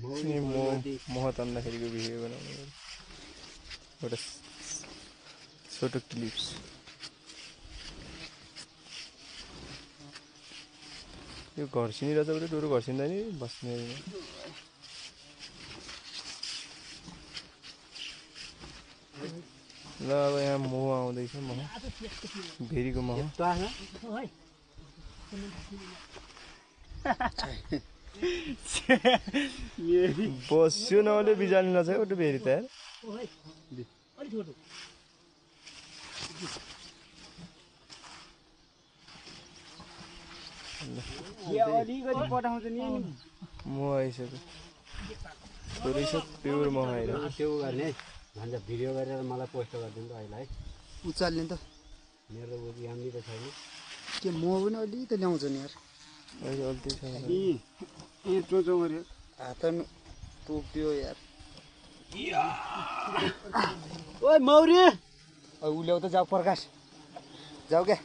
मह तान्दाखेरिको भिडियो बनाउने एउटा छोटो क्लिप्स। यो घर्सिनी रहेछ उता डोरो घर्सिँदैन नि बस्ने। ल अब यहाँ मह आउँदैछ, मह भेरीको मह। बस्यो नले बिजाल्नु नछ एउटा भेरी त यार। मह आइसक्यो, थोरै छ प्योर मह आएर। त्यो गर्ने भन्दा भिडियो गरेर मलाई पोस्ट गरिदिनु त अहिले है। उचाल्ने त मेरो बुझी हामी त छैन के म पनि अलि त ल्याउँछ नि यार। अहिले अल्ति छ ए चोचो गर्यो हात टोक्यो यार। ओइ मौरी उ ल्याउ त जाऊ प्रकाश जाऊ क्या।